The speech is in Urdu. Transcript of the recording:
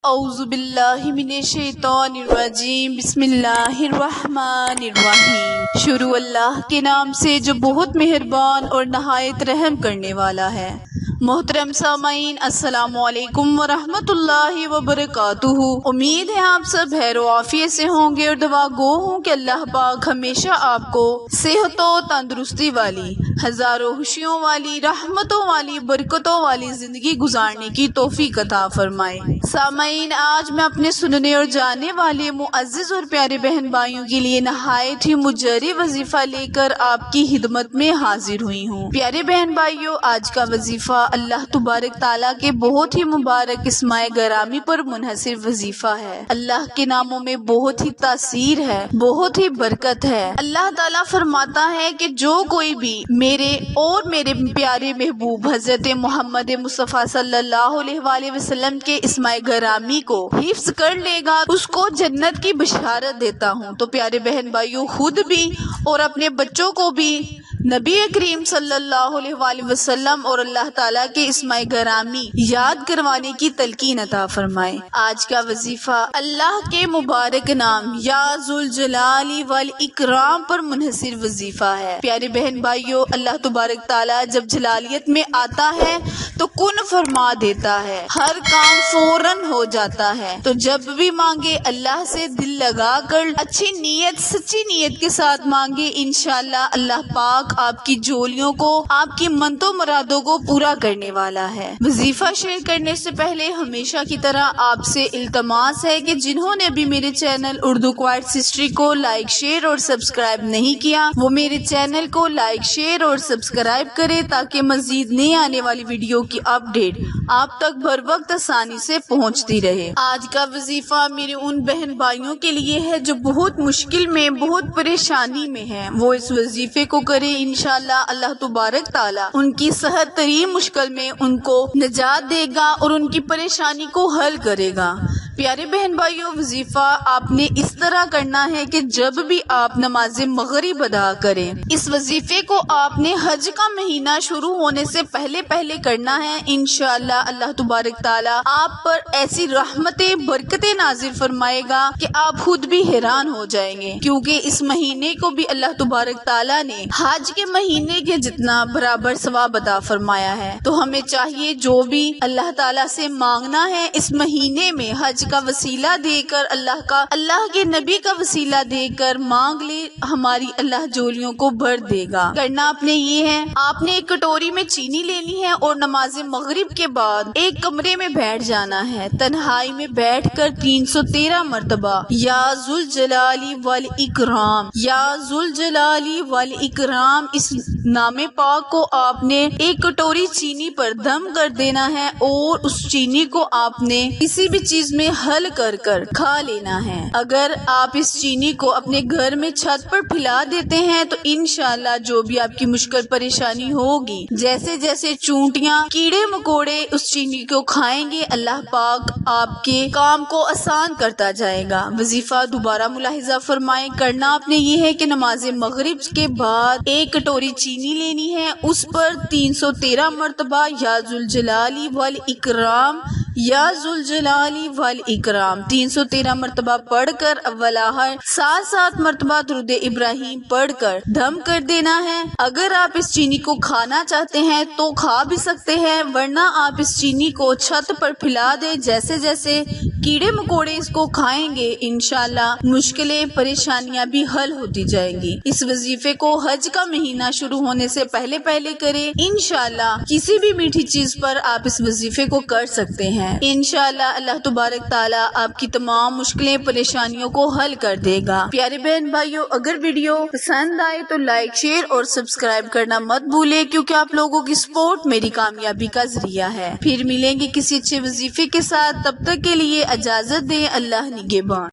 اعوذ باللہ من الشیطان الرجیم، بسم اللہ الرحمن الرحیم۔ شروع اللہ کے نام سے جو بہت مہربان اور نہایت رحم کرنے والا ہے۔ محترم سامعین، السلام علیکم ورحمۃ اللہ وبرکاتہ۔ امید ہے آپ سب خیر و عافیت سے ہوں گے اور دعا گو ہوں کہ اللہ پاک ہمیشہ آپ کو صحت و تندرستی والی، ہزاروں خوشیوں والی، رحمتوں والی، برکتوں والی زندگی گزارنے کی توفیق عطا فرمائے۔ سامعین، آج میں اپنے سننے اور جاننے والے معزز اور پیارے بہن بھائیوں کے لیے نہایت ہی مجری وظیفہ لے کر آپ کی خدمت میں حاضر ہوئی ہوں۔ پیارے بہن بھائیوں، آج کا وظیفہ اللہ تبارک تعالیٰ کے بہت ہی مبارک اسماء گرامی پر منحصر وظیفہ ہے۔ اللہ کے ناموں میں بہت ہی تاثیر ہے، بہت ہی برکت ہے۔ اللہ تعالیٰ فرماتا ہے کہ جو کوئی بھی میرے اور میرے پیارے محبوب حضرت محمد مصطفیٰ صلی اللہ علیہ وآلہ وسلم کے اسماء گرامی کو حفظ کر لے گا، اس کو جنت کی بشارت دیتا ہوں۔ تو پیارے بہن بھائیوں، خود بھی اور اپنے بچوں کو بھی نبی کریم صلی اللہ علیہ وآلہ وسلم اور اللہ تعالیٰ کے اسماء گرامی یاد کروانے کی تلقین عطا فرمائے۔ آج کا وظیفہ اللہ کے مبارک نام یا ذوالجلال والاکرام پر منحصر وظیفہ ہے۔ پیارے بہن بھائیوں، اللہ تبارک تعالیٰ جب جلالیت میں آتا ہے تو کن فرما دیتا ہے، ہر کام فوراً ہو جاتا ہے۔ تو جب بھی مانگے اللہ سے دل لگا کر اچھی نیت، سچی نیت کے ساتھ مانگے، انشاءاللہ اللہ پاک آپ کی جولیوں کو، آپ کی منتوں مرادوں کو پورا کرنے والا ہے۔ وظیفہ شیئر کرنے سے پہلے ہمیشہ کی طرح آپ سے التماس ہے کہ جنہوں نے ابھی میرے چینل اردو کوائٹس ہسٹری کو لائک، شیئر اور سبسکرائب نہیں کیا، وہ میرے چینل کو لائک، شیئر اور سبسکرائب کرے تاکہ مزید نئی آنے والی ویڈیو کی اپڈیٹ آپ تک بر وقت آسانی سے پہنچتی رہے۔ آج کا وظیفہ میرے ان بہن بھائیوں کے لیے ہے جو بہت مشکل میں، بہت پریشانی میں ہیں، وہ اس وظیفے کو کرے، انشاءاللہ اللہ تبارک تعالیٰ ان کی صحت ترین مشکل میں ان کو نجات دے گا اور ان کی پریشانی کو حل کرے گا۔ پیارے بہن بھائیوں، وظیفہ آپ نے اس طرح کرنا ہے کہ جب بھی آپ نماز مغرب ادا کریں، اس وظیفے کو آپ نے حج کا مہینہ شروع ہونے سے پہلے کرنا ہے۔ انشاءاللہ اللہ تبارک تعالیٰ آپ پر ایسی رحمتیں، برکتیں نازل فرمائے گا کہ آپ خود بھی حیران ہو جائیں گے، کیونکہ اس مہینے کو بھی اللہ تبارک تعالیٰ نے حج کے مہینے کے جتنا برابر ثواب عطا فرمایا ہے۔ تو ہمیں چاہیے جو بھی اللہ تعالیٰ سے مانگنا ہے اس مہینے میں حج کا وسیلہ دے کر، اللہ کے نبی کا وسیلہ دے کر مانگ لے، ہماری اللہ جولیوں کو بھر دے گا۔ کرنا آپ نے یہ ہے، آپ نے ایک کٹوری میں چینی لینی ہے اور نماز مغرب کے بعد ایک کمرے میں بیٹھ جانا ہے، تنہائی میں بیٹھ کر 313 مرتبہ یا ذوالجلال والاکرام، یا ذوالجلال والاکرام، اس نام پاک کو آپ نے ایک کٹوری چینی پر دم کر دینا ہے اور اس چینی کو آپ نے کسی بھی چیز میں حل کر کھا لینا ہے۔ اگر آپ اس چینی کو اپنے گھر میں چھت پر پھیلا دیتے ہیں تو انشاءاللہ جو بھی آپ کی مشکل پریشانی ہوگی، جیسے جیسے چونٹیاں، کیڑے مکوڑے اس چینی کو کھائیں گے، اللہ پاک آپ کے کام کو آسان کرتا جائے گا۔ وظیفہ دوبارہ ملاحظہ فرمائیں، کرنا آپ نے یہ ہے کہ نماز مغرب کے بعد ایک کٹوری چینی لینی ہے، اس پر 313 مرتبہ یا ذوالجلال والاکرام، یا ذوالجلال والاکرام 313 مرتبہ پڑھ کر اول آخر 7 مرتبہ درود ابراہیم پڑھ کر دم کر دینا ہے۔ اگر آپ اس چینی کو کھانا چاہتے ہیں تو کھا بھی سکتے ہیں، ورنہ آپ اس چینی کو چھت پر پھیلا دیں، جیسے جیسے کیڑے مکوڑے اس کو کھائیں گے انشاءاللہ مشکلیں، پریشانیاں بھی حل ہوتی جائیں گی۔ اس وظیفے کو حج کا مہینہ شروع ہونے سے پہلے کریں، انشاءاللہ کسی بھی میٹھی چیز پر آپ اس وظیفے کو کر سکتے ہیں۔ انشاءاللہ اللہ تبارک تعالیٰ آپ کی تمام مشکلیں، پریشانیوں کو حل کر دے گا۔ پیارے بہن بھائیوں، اگر ویڈیو پسند آئے تو لائک، شیئر اور سبسکرائب کرنا مت بھولے، کیونکہ آپ لوگوں کی سپورٹ میری کامیابی کا ذریعہ ہے۔ پھر ملیں گے کسی اچھے وظیفے کے ساتھ، تب تک کے لیے اجازت دیں، اللہ نگہبان۔